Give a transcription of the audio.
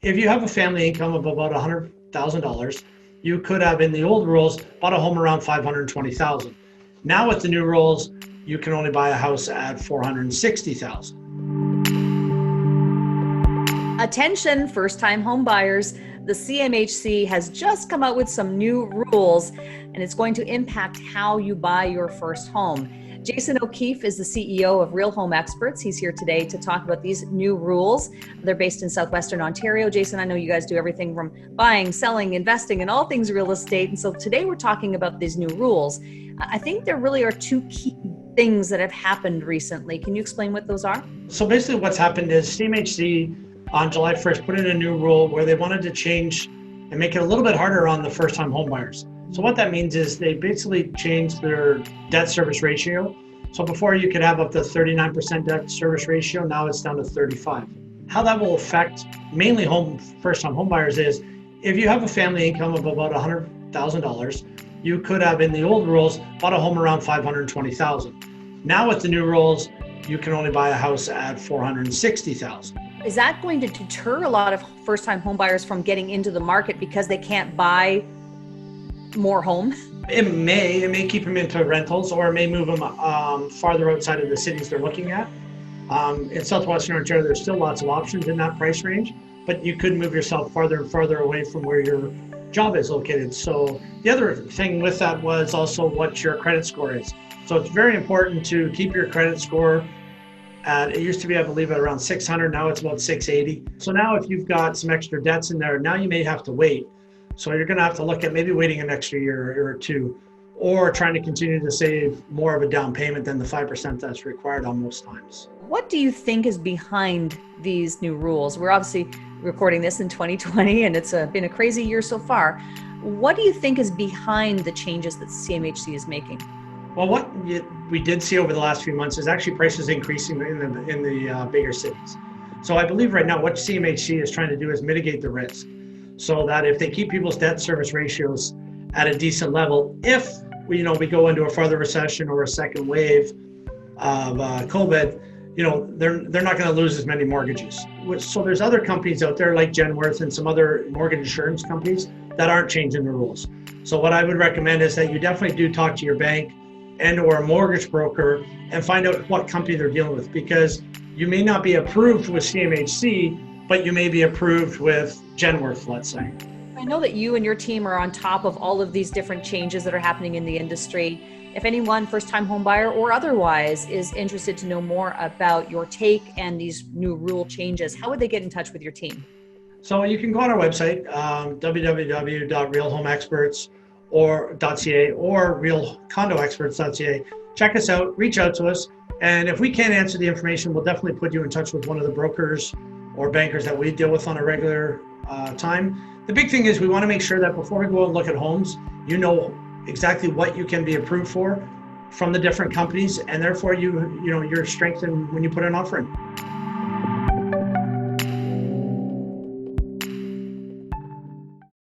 If you have a family income of about $100,000, you could have, in the old rules, bought a home around $520,000. Now with the new rules, you can only buy a house at $460,000. Attention, first-time home buyers. The CMHC has just come out with some new rules, and it's going to impact how you buy your first home. Jason O'Keefe is the CEO of Real Home Experts. He's here today to talk about these new rules. They're based in Southwestern Ontario. Jason, I know you guys do everything from buying, selling, investing, and all things real estate. And so today we're talking about these new rules. I think there really are two key things that have happened recently. Can you explain what those are? So basically what's happened is CMHC on July 1st put in a new rule where they wanted to change and make it a little bit harder on the first-time home buyers. So what that means is they basically changed their debt service ratio. So before you could have up to 39% debt service ratio, now it's down to 35. How that will affect mainly first-time home buyers is if you have a family income of about $100,000, you could have, in the old rules, bought a home around $520,000. Now with the new rules, you can only buy a house at $460,000. Is that going to deter a lot of first-time home buyers from getting into the market because they can't buy more homes? It may keep them into rentals, or it may move them farther outside of the cities they're looking at. In Southwestern Ontario, there's still lots of options in that price range, but you could move yourself farther and farther away from where your job is located. So the other thing with that was also what your credit score is. So it's very important to keep your credit score at, it used to be, I believe, at around 600, now it's about 680. So now if you've got some extra debts in there, now you may have to wait. So you're gonna have to look at maybe waiting an extra year or two, or trying to continue to save more of a down payment than the 5% that's required on most times. What do you think is behind these new rules? We're obviously recording this in 2020 and it's been a crazy year so far. What do you think is behind the changes that CMHC is making? Well, what we did see over the last few months is actually prices increasing in the bigger cities. So I believe right now what CMHC is trying to do is mitigate the risk, so that if they keep people's debt service ratios at a decent level, if we go into a further recession or a second wave of COVID, they're not going to lose as many mortgages. So there's other companies out there like Genworth and some other mortgage insurance companies that aren't changing the rules. So what I would recommend is that you definitely do talk to your bank and or a mortgage broker and find out what company they're dealing with, because you may not be approved with CMHC, but you may be approved with Genworth, let's say. I know that you and your team are on top of all of these different changes that are happening in the industry. If anyone, first-time home buyer or otherwise, is interested to know more about your take and these new rule changes, how would they get in touch with your team? So you can go on our website, www.realhomeexperts.ca or realcondoexperts.ca. Check us out, reach out to us, and if we can't answer the information, we'll definitely put you in touch with one of the brokers or bankers that we deal with on a regular time. The big thing is we want to make sure that before we go and look at homes, you know exactly what you can be approved for from the different companies, and therefore you're strengthened when you put an offer in.